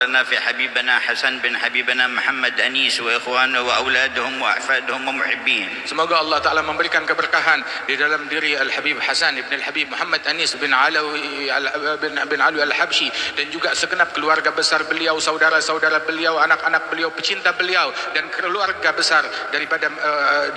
لنا في حبيبنا حسن بن حبيبنا محمد أنيس وإخوانه وأولادهم وأحفادهم ومحبين. Semoga Allah Ta'ala memberikan keberkahan di dalam diri Al-Habib Hasan ibn Al-Habib Muhammad Anis bin Alawi Al-Habsyi dan juga segenap keluarga besar beliau, saudara-saudara beliau, anak-anak beliau, pecinta beliau dan keluarga besar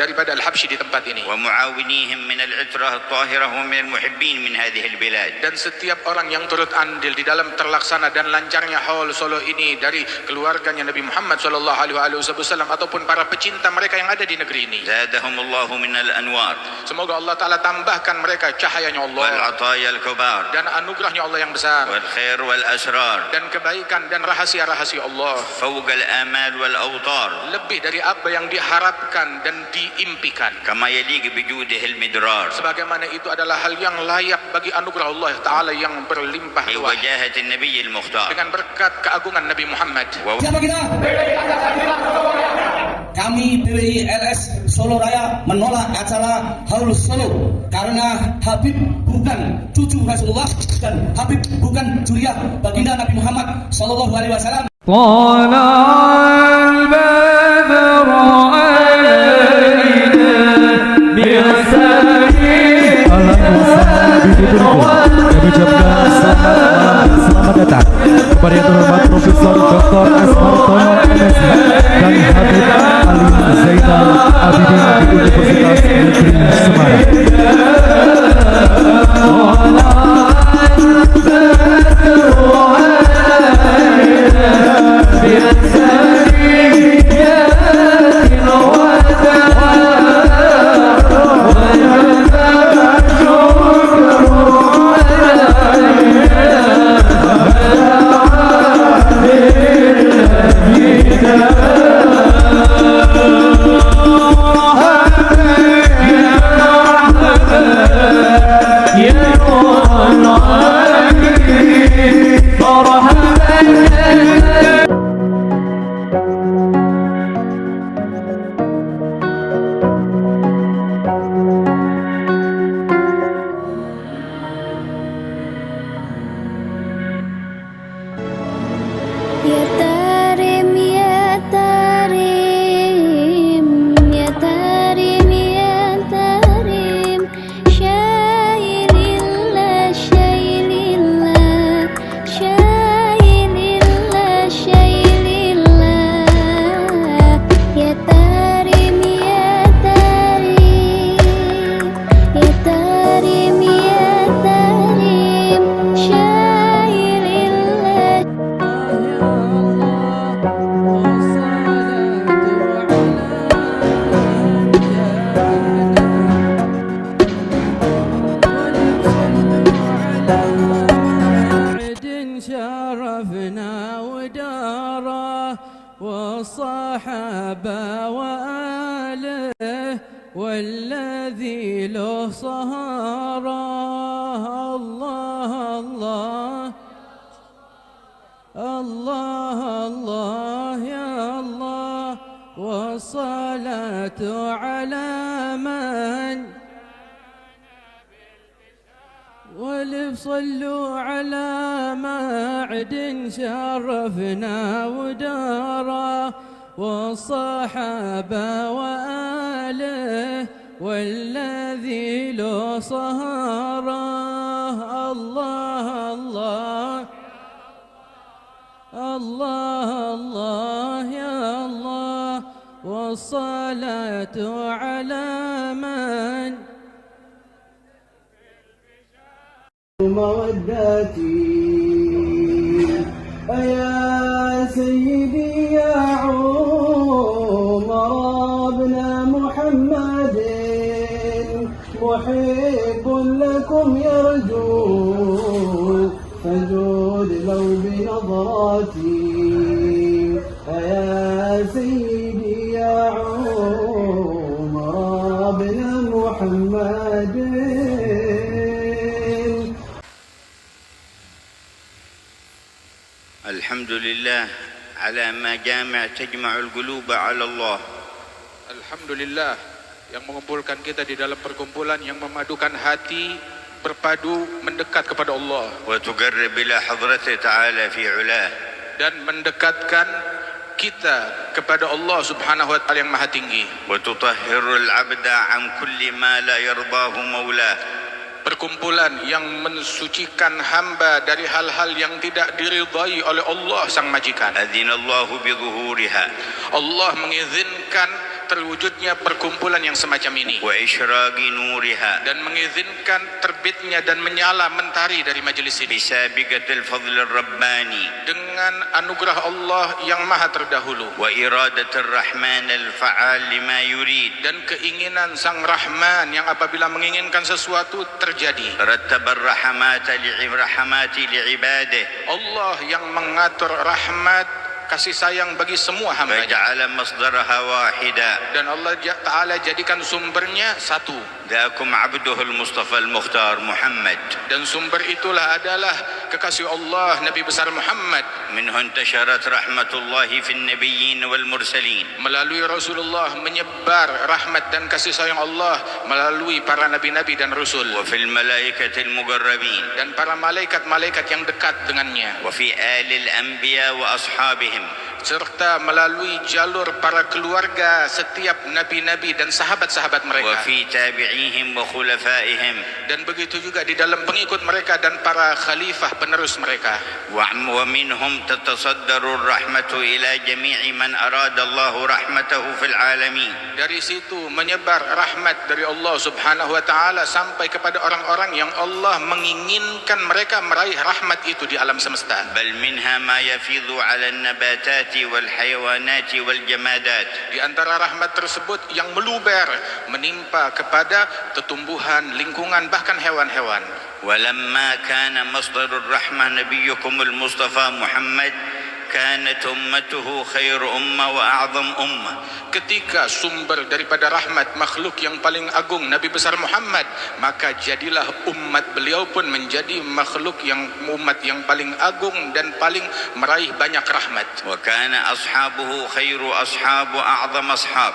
daripada Al-Habsyi di tempat ini. ومعاونيهم من العترة الطاهرة ومن المحبين من هذه البلاد. Dan setiap orang yang turut andil di dalam terlaksana dan lancarnya haul Solo ini dari keluarganya Nabi Muhammad sallallahu alaihi wasallam ataupun para pecinta mereka yang ada di negeri ini. زادهم الله من الأنوار. Semoga Allah Ta'ala tambahkan mereka cahayanya Allah والعطايا الكبار. dan anugerahnya Allah yang besar والخير والأسرار. dan kebaikan dan rahasia-rahasia Allah فوق الآمال والأوطار. lebih dari apa yang diharapkan dan diimpikan. كما يليق بجوده المدرار. Sebagaimana itu adalah hal yang layak bagi anugerah Allah Ta'ala yang berlimpah ruah بوجاهة النبي المختار. dengan berkat keagungan Nabi Muhammad. Siapa kita? Kami PWI LS Solo Raya menolak acara Haul Solo karena Habib bukan cucu Rasulullah dan Habib bukan juriah baginda Nabi Muhammad sallallahu alaihi wasallam. Kami ucapkan selamat datang kepada yang terhormat Profesor Dr. Asmartono MSh dan Habib Alim Zainal Abidin di Universitas Negeri Semarang. شرفنا وداره والصحابة وآله والذي له صهاره. الله الله الله الله يا الله والصلاة على من ولصلوا على معد شرفنا وداره والصحابة وآله والذي له صهاره. الله الله الله الله يا الله والصلاة على من مودتي يا سيدي يا عمر ابن محمد محب لكم يرجو فجود لو بنظراتي يا سيدي يا عمر ابن محمد. الحمد لله على ما تجمع القلوب على الله. Alhamdulillah yang mengumpulkan kita di dalam perkumpulan yang memadukan hati berpadu mendekat kepada Allah وتقرب إلى حضرته تعالى في علاه. dan mendekatkan kita kepada Allah Subhanahu wa taala yang Maha Tinggi. وتطهر العبد عن كل ما لا يرضاه مولاه. Perkumpulan yang mensucikan hamba dari hal-hal yang tidak diridai oleh Allah sang majikan. أذن الله بظهورها Allah mengizinkan terwujudnya perkumpulan yang semacam ini وإشراق نورها dan mengizinkan terbitnya dan menyala mentari dari majelis ini بسابقة الفضل الرباني dengan anugerah Allah yang maha terdahulu وإرادة الرحمن الفعال لما يريد. dan keinginan sang Rahman yang apabila menginginkan sesuatu terjadi. رتب الرحمات لعباده Allah yang mengatur rahmat kasih sayang bagi semua hamba-Nya فجعل مصدرها واحدا. dan Allah Ta'ala jadikan sumbernya satu ذاكم عبده المصطفى المختار محمد. dan sumber itulah adalah kekasih Allah Nabi besar Muhammad. منه انتشرت رحمة الله في النبيين والمرسلين Melalui Rasulullah menyebar rahmat dan kasih sayang Allah melalui para nabi-nabi dan rasul وفي الملائكة المقربين dan para malaikat-malaikat yang dekat dengannya وفي آل الأنبياء وأصحابهم serta melalui jalur para keluarga setiap nabi-nabi dan sahabat-sahabat mereka وفي تابعيهم وخلفائهم dan begitu juga di dalam pengikut mereka dan para khalifah penerus mereka. ومنهم تتصدر الرحمة إلى جميع من أراد الله رحمته في العالمين. Dari situ menyebar rahmat dari Allah Subhanahu wa taala sampai kepada orang-orang yang Allah menginginkan mereka meraih rahmat itu di alam semesta. بل منها ما يفيض على النباتات والحيوانات والجمادات. Di antara rahmat tersebut yang meluber menimpa kepada tumbuhan, lingkungan, bahkan hewan-hewan. ولما كان مصدر الرحمة نبيكم المصطفى محمد كانت أمته خير أمة وأعظم أمة. Ketika sumber daripada rahmat makhluk yang paling agung Nabi besar Muhammad, maka jadilah umat beliau pun menjadi makhluk yang umat yang paling agung dan paling meraih banyak rahmat. وكان أصحابه خير أصحاب وأعظم أصحاب.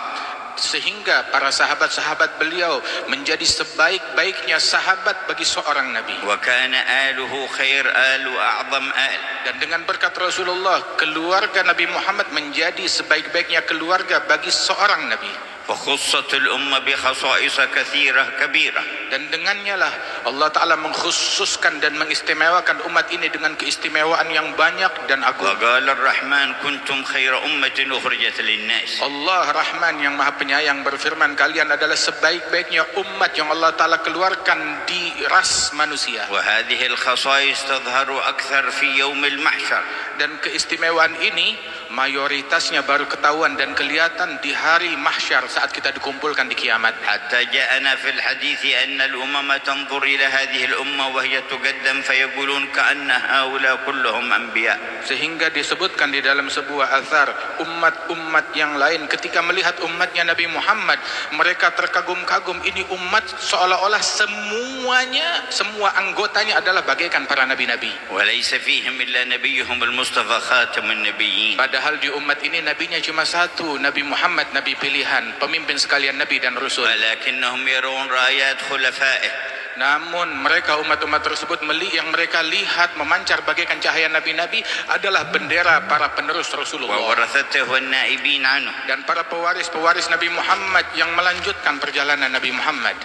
Sehingga para sahabat-sahabat beliau menjadi sebaik-baiknya sahabat bagi seorang Nabi. وكان آله خير آل وأعظم آل. Dan dengan berkat Rasulullah, keluarga Nabi Muhammad menjadi sebaik-baiknya keluarga bagi seorang Nabi. فخصت الأمة بخصائص كثيرة كبيرة. Dan dengannya lah Allah Ta'ala mengkhususkan dan mengistimewakan umat ini dengan keistimewaan yang banyak dan agung. وقال الرحمن كنتم خير أمة أخرجت للناس. Allah Rahman yang Maha Penyayang berfirman, kalian adalah sebaik-baiknya umat yang Allah Ta'ala keluarkan di ras manusia. وهذه الخصائص تظهر أكثر في يوم المحشر. Dan keistimewaan ini mayoritasnya baru ketahuan dan kelihatan di hari mahsyar saat kita dikumpulkan di kiamat. حتى جاءنا في الحديث أن الأمم تنظر إلى هذه الأمة وهي تقدم فيقولون كأن هؤلاء كلهم أنبياء. Sehingga disebutkan di dalam sebuah athar, umat-umat yang lain ketika melihat umatnya Nabi Muhammad, mereka terkagum-kagum, ini umat seolah-olah semua anggotanya adalah bagaikan para nabi-nabi. وليس فيهم إلا نبيهم المصطفى خاتم النبيين. Padahal di umat ini nabinya cuma satu, Nabi Muhammad, nabi pilihan, pemimpin sekalian nabi dan rasul. ولكنهم يرون رايات خلفائه. Namun mereka umat-umat tersebut yang mereka lihat memancar bagaikan cahaya nabi-nabi adalah bendera para penerus Rasulullah وورثته والنائبين عنه. dan para pewaris-pewaris Nabi Muhammad yang melanjutkan perjalanan Nabi Muhammad.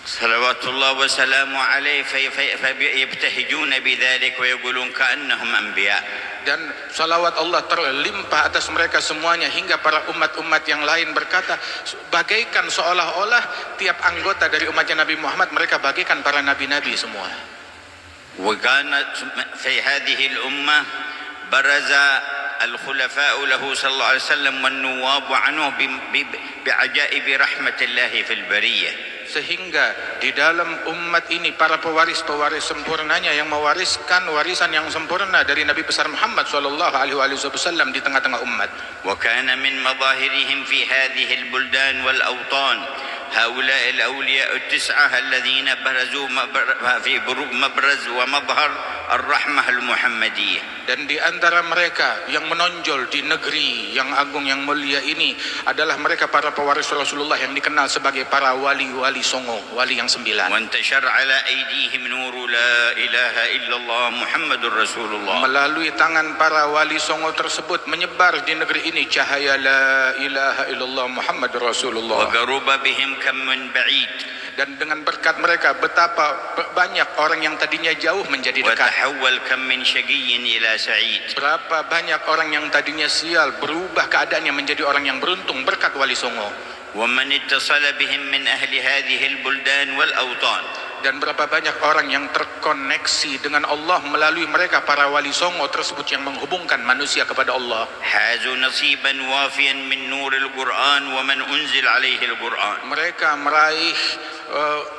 صلوات الله وسلامه عليه فيبتهجون بذلك ويقولون كأنهم أنبياء. Dan salawat Allah terlimpah atas mereka semuanya hingga para umat-umat yang lain berkata bagaikan seolah-olah tiap anggota dari umatnya Nabi Muhammad mereka bagaikan para nabi-nabi semua. وكان في هذه الأمة برز الخلفاء له صلى الله عليه وسلم والنواب عنه بعجائب رحمة الله في البرية. Sehingga di dalam umat ini para pewaris-pewaris sempurnanya yang mewariskan warisan yang sempurna dari Nabi besar Muhammad sallallahu alaihi wasallam di tengah-tengah umat. وكان من مظاهرهم في هذه البلدان والأوطان هؤلاء الأولياء التسعة الذين برزوا في مبرز ومظهر الرحمة المحمدية. Dan di antara mereka yang menonjol di negeri yang agung yang mulia ini adalah mereka para pewaris Rasulullah yang dikenal sebagai para wali-wali songo, wali yang 9. وانتشر على أيديهم نور لا إله إلا الله محمد رسول الله. Melalui tangan para wali songo tersebut menyebar di negeri ini cahaya la ilaha illallah Muhammad Rasulullah. وقرب بهم كم من بعيد. Dan dengan berkat mereka betapa banyak orang yang tadinya jauh menjadi dekat. وتحول كم من شقي إلى سعيد. Berapa banyak orang yang tadinya sial berubah keadaannya menjadi orang yang beruntung berkat wali songo. ومن اتصل بهم من أهل هذه البلدان والأوطان. Dan berapa banyak orang yang terkoneksi dengan Allah melalui mereka para wali songo tersebut yang menghubungkan manusia kepada Allah. حازوا نصيبا وافيا من نور القرآن ومن أنزل عليه القرآن. Mereka meraih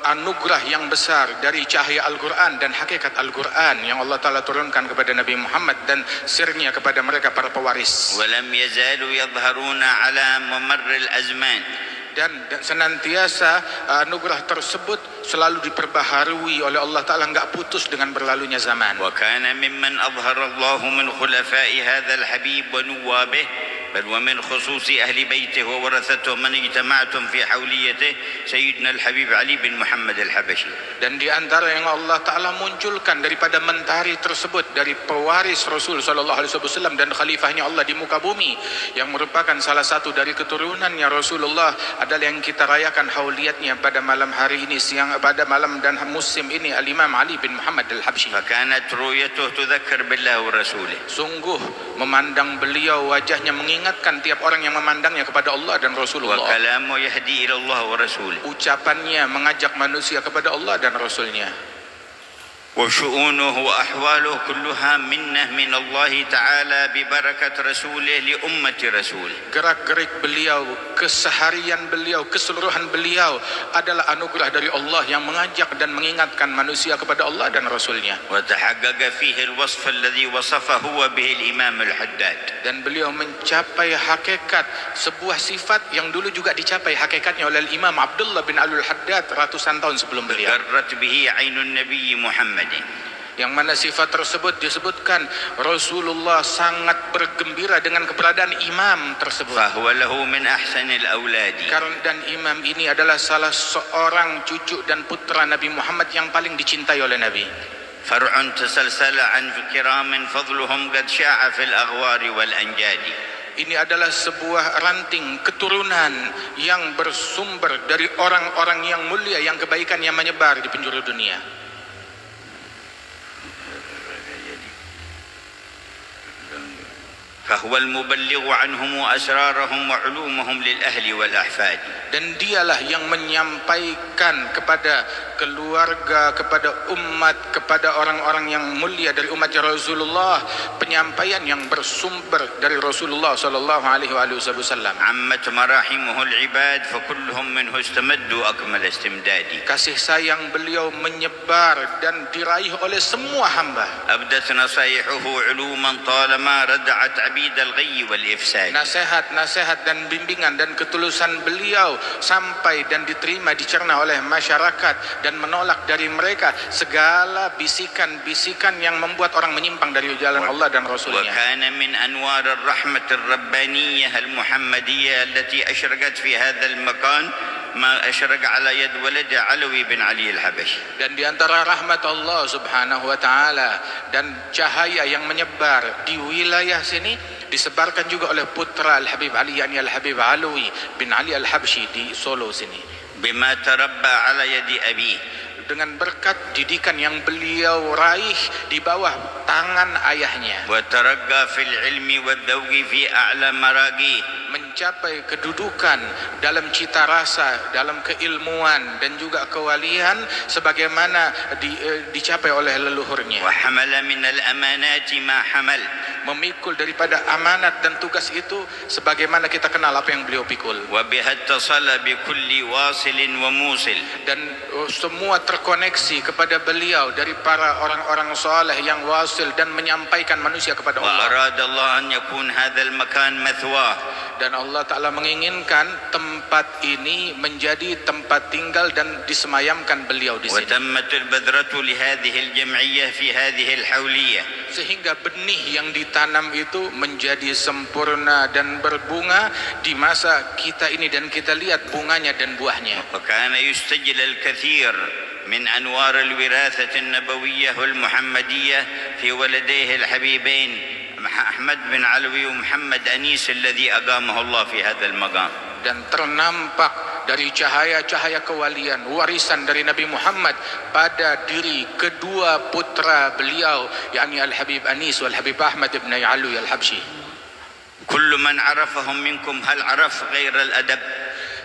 anugerah yang besar dari cahaya Al-Quran dan hakikat Al-Quran yang Allah Ta'ala turunkan kepada Nabi Muhammad dan sirnya kepada mereka para pewaris. ولم يزالوا يظهرون على ممر الأزمان. Dan senantiasa anugerah tersebut selalu diperbaharui oleh Allah Ta'ala, enggak putus dengan berlalunya zaman. وكان ممن أظهر الله من خلفاء هذا الحبيب ونوابه بل ومن خصوص أهل بيته وورثته من اجتمعتم في حوليته سيدنا الحبيب علي بن محمد الحبشي. Dan di antara yang Allah Ta'ala munculkan daripada mentari tersebut dari pewaris Rasul Sallallahu Alaihi Wasallam dan khalifahnya Allah di muka bumi yang merupakan salah satu dari keturunannya Rasulullah adalah yang kita rayakan hauliyatnya pada malam hari ini, siang pada malam dan musim ini, Al-Imam Ali bin Muhammad Al-Habsyi. فكانت رؤيته تذكر بالله ورسوله. Sungguh memandang beliau wajahnya mengingatkan tiap orang yang memandangnya kepada Allah dan Rasulullah. وكلامه يهدي إلى الله ورسوله. Ucapannya mengajak manusia kepada Allah dan Rasulnya. وشؤونه وأحواله كلها منة من الله تعالى ببركة رسوله لأمة رسوله. Gerak-gerik beliau, keseharian beliau, keseluruhan beliau adalah anugerah dari Allah yang mengajak dan mengingatkan manusia kepada Allah dan Rasulnya. وتحقق فيه الوصف الذي وصفه به الإمام الحداد. Dan beliau mencapai hakikat sebuah sifat yang dulu juga dicapai hakikatnya oleh Imam Abdullah bin Alul Haddad ratusan tahun sebelum beliau. قرت به عين النبي محمد. Yang mana sifat tersebut disebutkan Rasulullah sangat bergembira dengan keberadaan imam tersebut. فهو له من أحسن الأولاد. Karena dan imam ini adalah salah seorang cucu dan putra Nabi Muhammad yang paling dicintai oleh Nabi. فرع تسلسل عن كرام فضلهم قد شاع في الأغوار والأنجاد. Ini adalah sebuah ranting keturunan yang bersumber dari orang-orang yang mulia yang kebaikannya menyebar di penjuru dunia. فهو المبلغ عنهم وأسرارهم وعلومهم للأهل والأحفاد. Dan dialah yang menyampaikan kepada keluarga, kepada umat, kepada orang-orang yang mulia dari umat Rasulullah penyampaian yang bersumber dari Rasulullah sallallahu alaihi wasallam. عمت مراحمه العباد فكلهم منه استمدوا أكمل استمداد. Kasih sayang beliau menyebar dan diraih oleh semua hamba. أبدت نصائحه علوما طالما ردعت عبيد الغي والإفساد. Nasihat dan bimbingan dan ketulusan beliau sampai dan diterima, dicerna oleh masyarakat dan menolak dari mereka segala bisikan-bisikan yang membuat orang menyimpang dari jalan Allah dan Rasulnya. وكان من أنوار الرحمة الربانية المحمدية التي أشرقت في هذا المكان ما أشرق على يد ولد علوي بن علي الحبشي. Dan di antara rahmat Allah Subhanahu wa taala dan cahaya yang menyebar di wilayah sini disebarkan juga oleh putra Al-Habib Ali, yakni Al-Habib Alwi bin Ali Al-Habsyi di Solo sini. بما تربى على يد أبيه. Dengan berkat didikan yang beliau raih di bawah tangan ayahnya. وترقى في العلم والذوق في أعلى مراقيه. Mencapai kedudukan dalam cita rasa, dalam keilmuan dan juga kewalian sebagaimana dicapai oleh leluhurnya. وحمل من الأمانات ما حمل. Memikul daripada amanat dan tugas itu sebagaimana kita kenal apa yang beliau pikul. وبها اتصل بكل واصل وموصل. Dan semua terkoneksi kepada beliau dari para orang-orang saleh yang wasil dan menyampaikan manusia kepada Allah. وأراد الله أن يكون هذا المكان مثواه. dan Allah Ta'ala menginginkan tempat ini menjadi tempat tinggal dan disemayamkan beliau di sini. وتمت البذرة لهذه الجمعية في هذه الحولية. Sehingga benih yang ditanam itu menjadi sempurna dan berbunga di masa kita ini, dan kita lihat bunganya dan buahnya. وكان يستجل الكثير من أنوار الوراثة النبوية والمحمدية في ولديه الحبيبين أحمد بن علوي ومحمد أنيس الذي أقامه الله في هذا المقام. Dan ternampak dari cahaya-cahaya kewalian warisan dari Nabi Muhammad pada diri kedua putra beliau, yakni Al-Habib Anis wal Habib Ahmad ibn Alwi Al-Habsyi. كل من عرفهم منكم هل عرف غير الأدب؟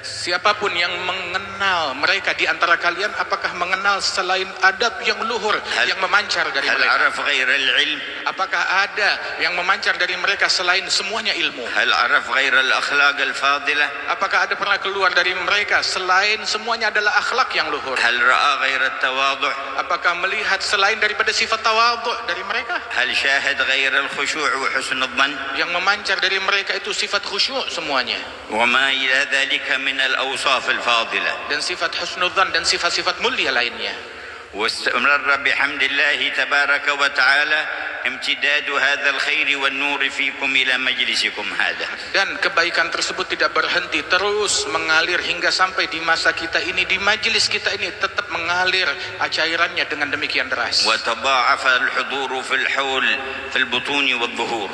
Siapapun yang mengenal mereka di antara kalian, apakah mengenal selain adab yang luhur yang memancar dari هل mereka? عرف غير العلم؟ Apakah ada yang memancar dari mereka selain semuanya ilmu? هل عرف غير الأخلاق الفاضلة؟ Apakah ada pernah keluar dari mereka selain semuanya adalah akhlak yang luhur? هل رأى غير التواضع؟ Apakah melihat selain daripada sifat tawadhu dari mereka? هل شاهد غير الخشوع وحسن الظن؟ Yang memancar dari mereka itu sifat khusyuk semuanya, وما إلى ذلك من الأوصاف الفاضلة. dan sifat husnudzan dan sifat-sifat mulia lainnya. واستمر بحمد الله تبارك وتعالى امتداد هذا الخير والنور فيكم إلى مجلسكم هذا. Dan kebaikan tersebut tidak berhenti, terus mengalir hingga sampai di masa kita ini, di majelis kita ini tetap mengalir cairannya dengan demikian deras. وتضاعف الحضور في الحول في البطون والظهور.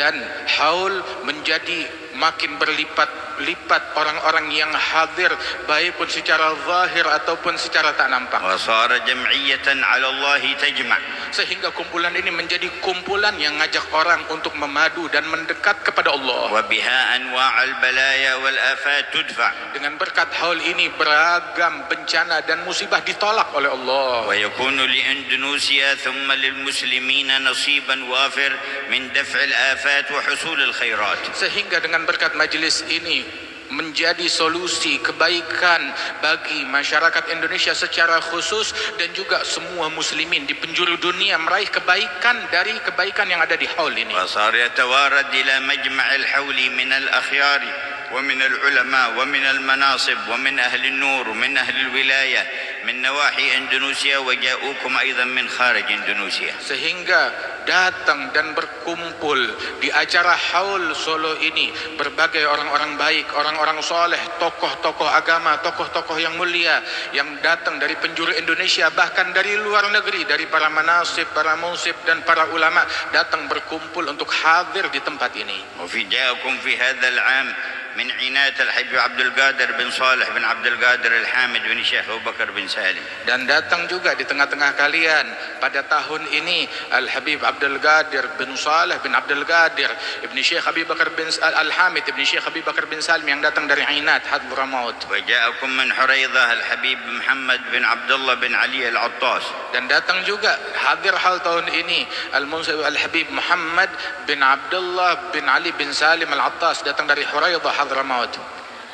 Dan haul menjadi makin berlipat-lipat orang-orang yang hadir, baik pun secara zahir ataupun secara tak nampak. وصار جمعية على الله تجمع. Sehingga kumpulan ini menjadi kumpulan yang ngajak orang untuk memadu dan mendekat kepada Allah. وبها أنواع البلايا والآفات تدفع. Dengan berkat haul ini beragam bencana dan musibah ditolak oleh Allah. ويكون لإندونيسيا ثم للمسلمين نصيبا وافر من دفع الآفات وحصول الخيرات. Sehingga dengan berkat majelis ini menjadi solusi kebaikan bagi masyarakat Indonesia secara khusus, dan juga semua muslimin di penjuru dunia meraih kebaikan dari kebaikan yang ada di haul ini. وصار يتوارد إلى مجمع الحول من الأخيار ومن العلماء ومن المناصب ومن أهل النور ومن أهل الولاية من نواحي إندونيسيا وجاءوكم أيضا من خارج إندونيسيا. Sehingga datang dan berkumpul di acara haul Solo ini berbagai orang-orang baik, orang-orang soleh, tokoh-tokoh agama, tokoh-tokoh yang mulia yang datang dari penjuru Indonesia, bahkan dari luar negeri, dari para manasib, para munsib dan para ulama datang berkumpul untuk hadir di tempat ini. وفي جاءكم في هذا العام من عناية الحبيب عبد القادر بن صالح بن عبد القادر الحامد بن الشيخ أبو بكر بن سالم. Dan datang juga di tengah-tengah kalian pada tahun ini Al-Habib Abdul Qadir bin Saleh bin Abdul Qadir Ibn Syekh Abi Bakar bin Al-Hamid Ibn Syekh Abi Bakar bin Salim yang datang dari Ainat Hadramaut. وجاءكم من حريضة الحبيب محمد بن عبد الله بن علي العطاس. Dan datang juga hadir hal tahun ini Al-Munsib Al-Habib Muhammad bin Abdullah bin Ali bin Salim Al-Attas, datang dari Huraidah Hadramaut.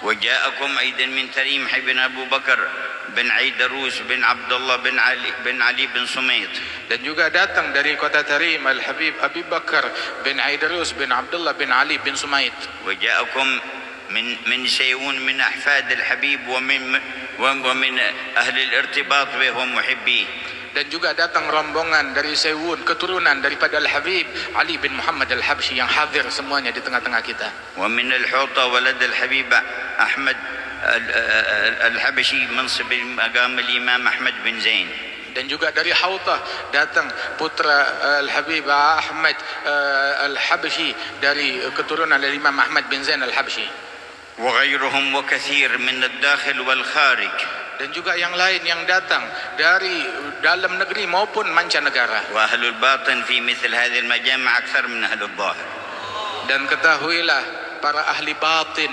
وجاءكم أيضا من تريم بن أبو بكر بن عيدروس بن عبد الله بن علي بن سميط. Dan juga datang dari kota Tarim Al-Habib Abi Bakar bin Aidarus bin Abdullah bin Ali bin Sumait. وجاءكم من سيئون من أحفاد الحبيب ومن أهل الارتباط به ومحبيه. Dan juga datang rombongan dari Sewun, keturunan daripada Al-Habib Ali bin Muhammad Al-Habsyi yang hadir semuanya di tengah-tengah kita. ومن الحوطة ولد الحبيب أحمد الحبشي منصب مقام الإمام أحمد بن زين. Dan juga dari Hautah datang putra Al-Habib Ahmad Al-Habsyi dari keturunan dari Imam Ahmad bin Zain Al-Habsyi. وغيرهم وكثير من الداخل والخارج. Dan juga yang lain yang datang dari dalam negeri maupun mancanegara. وأهل الباطن في مثل هذه المجامع أكثر من أهل الظاهر. Dan ketahuilah para ahli batin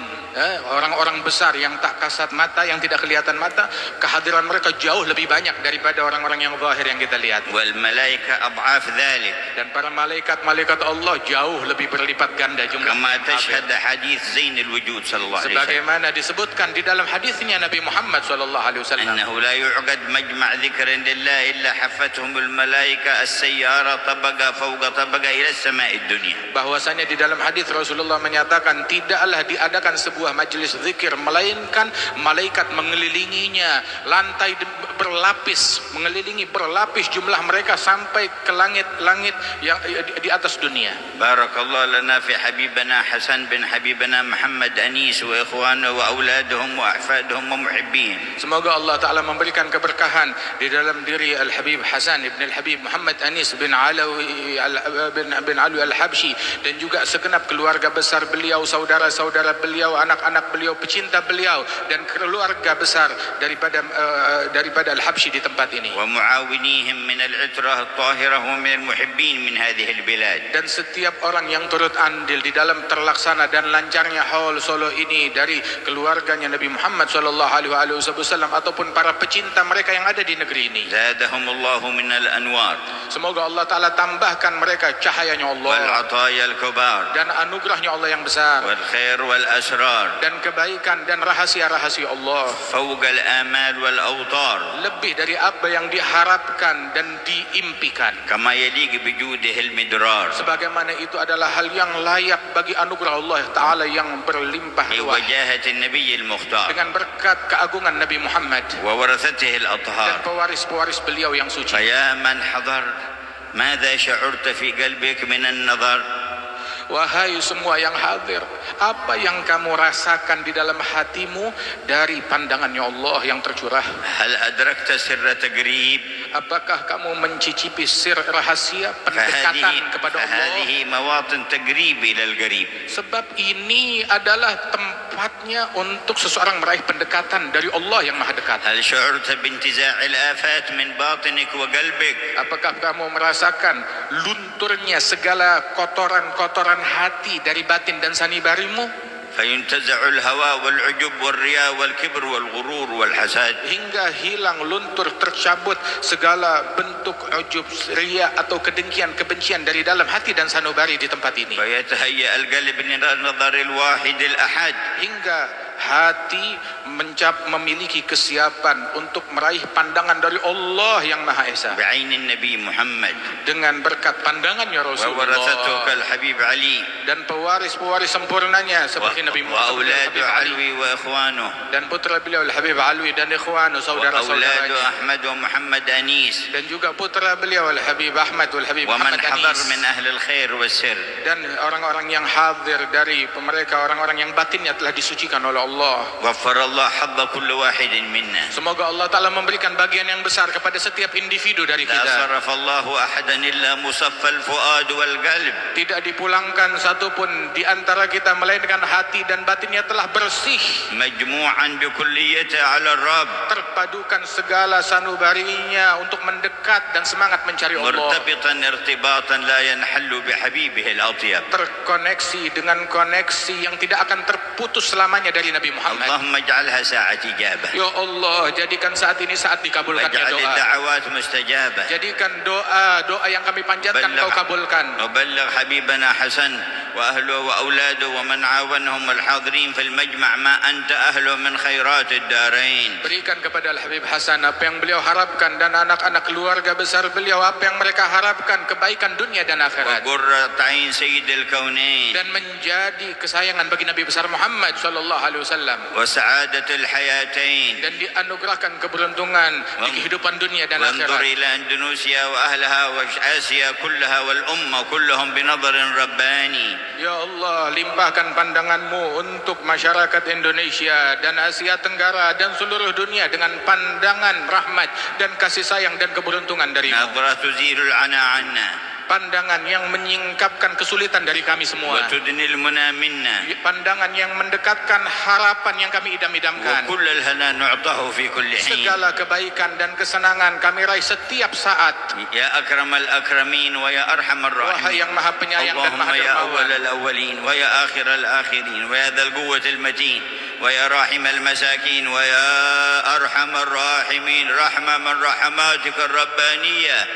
Orang-orang besar yang tak kasat mata, yang tidak kelihatan mata, kehadiran mereka jauh lebih banyak daripada orang-orang yang zahir yang kita lihat. والملائكة أضعاف ذلك Dan para malaikat-malaikat Allah jauh lebih berlipat ganda jumlah. كما تشهد حديث زين الوجود صلى الله عليه وسلم Sebagaimana disebutkan di dalam hadisnya Nabi Muhammad sallallahu alaihi wasallam, أنه لا يعقد مجمع ذكر لله إلا حفتهم الملائكة السيارة طبقة فوق طبقة إلى السماء الدنيا. bahwasanya di dalam hadis Rasulullah menyatakan tidaklah diadakan sebuah majelis zikir melainkan malaikat mengelilinginya, lantai berlapis, mengelilingi berlapis jumlah mereka sampai ke langit-langit yang di atas dunia. بارك الله لنا في حبيبنا حسن بن حبيبنا محمد أنيس وإخوانه وأولادهم وأحفادهم ومحبين. Semoga Allah Ta'ala memberikan keberkahan di dalam diri Al-Habib Hasan ibn Al-Habib Muhammad Anis bin Alawi Al-Habshi, dan juga segenap keluarga besar beliau, saudara-saudara beliau, anak-anak beliau, pecinta beliau, dan keluarga besar daripada Al-Habshi di tempat ini. ومعاونيهم من العترة الطاهرة ومن المحبين من هذه البلاد. Dan setiap orang yang turut andil di dalam terlaksana dan lancarnya haul Solo ini dari keluarganya Nabi Muhammad sallallahu alaihi wasallam ataupun para pecinta mereka yang ada di negeri ini. زادهم الله من الأنوار Semoga Allah Ta'ala tambahkan mereka cahayanya Allah والعطايا الكبار dan anugerahnya Allah yang besar والخير والأسرار dan kebaikan dan rahasia-rahasia Allah فوق الآمال والأوطار lebih dari apa yang diharapkan dan diimpikan, كما يليق بجوده المدرار sebagaimana itu adalah hal yang layak bagi anugerah Allah Ta'ala yang berlimpah ruah بوجاهة النبي المختار dengan berkat keagungan Nabi Muhammad وورثته dan الأطهار. pewaris-pewaris beliau yang suci. فيا من حضر ماذا شعرت في قلبك من النظر؟ Wahai semua yang hadir, apa yang kamu rasakan di dalam hatimu dari pandangannya Allah yang tercurah? هل أدركت سر تقريب؟ Apakah kamu mencicipi sir rahasia pendekatan kepada Allah? فهذه مواطن تقريب إلى القريب. Sebab ini adalah tempatnya untuk seseorang meraih pendekatan dari Allah yang maha dekat. هل شعرت بانتزاع الآفات من باطنك وقلبك؟ Apakah kamu merasakan lunturnya segala kotoran-kotoran hati dari batin dan sanubarimu? فينتزع الهوى والعجب والرياء والكبر والغرور والحسد. Hingga hilang, luntur, tercabut segala bentuk ujub, riya atau kedengkian, kebencian dari dalam hati dan sanubari di tempat ini. فيتهيأ القلب لنظر الواحد الأحد. Hingga hati memiliki kesiapan untuk meraih pandangan dari Allah yang Maha Esa بعين النبي محمد dengan berkat pandangannya وورثته Rasulullah كالحبيب علي dan pewaris-pewaris sempurnanya seperti Nabi Muhammad وأولاد Habib Ali, علوي وإخوانه dan putra beliau Al-Habib Alwi dan ikhwanu وأولاد saudara-saudaranya, أحمد ومحمد أنيس dan juga putra beliau Al-Habib Ahmad Al-Habib ومن Muhammad حضر Anis, من أهل الخير والسر. dan orang-orang yang hadir dari mereka, orang-orang yang batinnya telah disucikan oleh Allah. غفر الله حظ كل واحد منا. Semoga Allah Ta'ala memberikan bagian yang besar kepada setiap individu dari لا kita. صرف الله أحدا إلا مصفى الفؤاد والقلب. Tidak dipulangkan satupun di antara kita melainkan hati dan batinnya telah bersih, مجموعا بكليته على الرب. terpadukan segala sanubarinya untuk mendekat dan semangat mencari Allah, مرتبطا ارتباطا لا ينحل بحبيبه الأطيب. terkoneksi dengan koneksi yang tidak akan terputus selamanya dari Nabi Muhammad. اللهم اجعلها ساعة إجابة. Ya Allah, jadikan saat ini saat dikabulkannya واجعل doa. الدعوات مستجابة. Jadikan doa yang kami panjatkan Kau kabulkan. وبلغ حبيبنا حسن وأهله وأولاده ومن عاونهم الحاضرين في المجمع ما أنت أهله من خيرات الدارين. Berikan kepada Al-Habib Hasan apa yang beliau harapkan, dan anak-anak keluarga besar beliau apa yang mereka harapkan, kebaikan dunia dan akhirat, وقرة عين سيد الكونين dan menjadi kesayangan bagi Nabi besar Muhammad sallallahu alaihi wasallam, وسعادة الحياتين. dan dianugerahkan keberuntungan di kehidupan dunia dan وانظر akhirat. إلى أندونيسيا وأهلها وآسيا كلها والأمة كلهم بنظر رباني. Ya Allah, limpahkan pandanganmu untuk masyarakat Indonesia dan Asia Tenggara dan seluruh dunia dengan pandangan rahmat dan kasih sayang dan keberuntungan darimu. نظرة تزيل العنا عنا. pandangan yang menyingkapkan kesulitan dari kami semua, وتدني المنى منا pandangan yang mendekatkan harapan yang kami idam-idamkan. وكل الهنا نعطه في كل حين Segala kebaikan dan kesenangan kami raih setiap saat. يا أكرم الأكرمين ويا أرحم Wahai الراحمين yang maha penyayang dan اللهم maha يا أول dermawan, الأولين ويا آخر الآخرين ويا ذا القوة المتين ويا راحم المساكين ويا أرحم الراحمين رحمة من رحماتك الربانية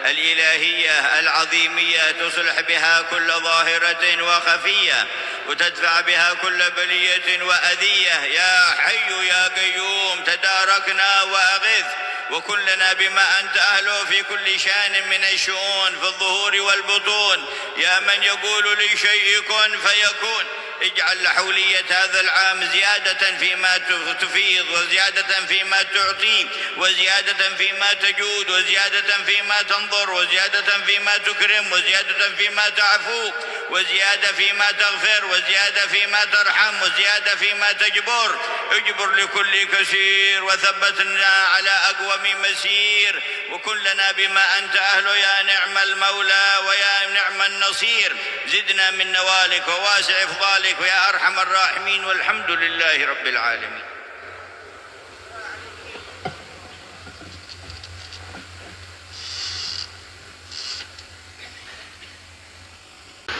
الإلهية العظيمية تصلح بها كل ظاهرة وخفية وتدفع بها كل بلية وأذية. يا حي يا قيوم تداركنا وأغث وكن لنا بما أنت أهله في كل شان من الشؤون في الظهور والبطون. يا من يقول لشيء كن فيكون. اجعل حولية هذا العام زيادة فيما تفيض وزيادة فيما تعطي وزيادة فيما تجود وزيادة فيما تنظر وزيادة فيما تكرم وزيادة فيما تعفو وزيادة فيما تغفر وزيادة فيما ترحم وزيادة فيما تجبر. اجبر لكل كثير وثبتنا على أقوم مسير وكن لنا بما أنت أهله يا نعم المولى ويا نعم النصير. زدنا من نوالك وواسع إفضالك ويا أرحم الراحمين والحمد لله رب العالمين.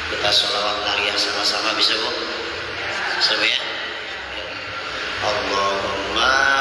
Kita sholawat nariyah sama-sama, bisa Bu? Bisa Bu ya? Allahumma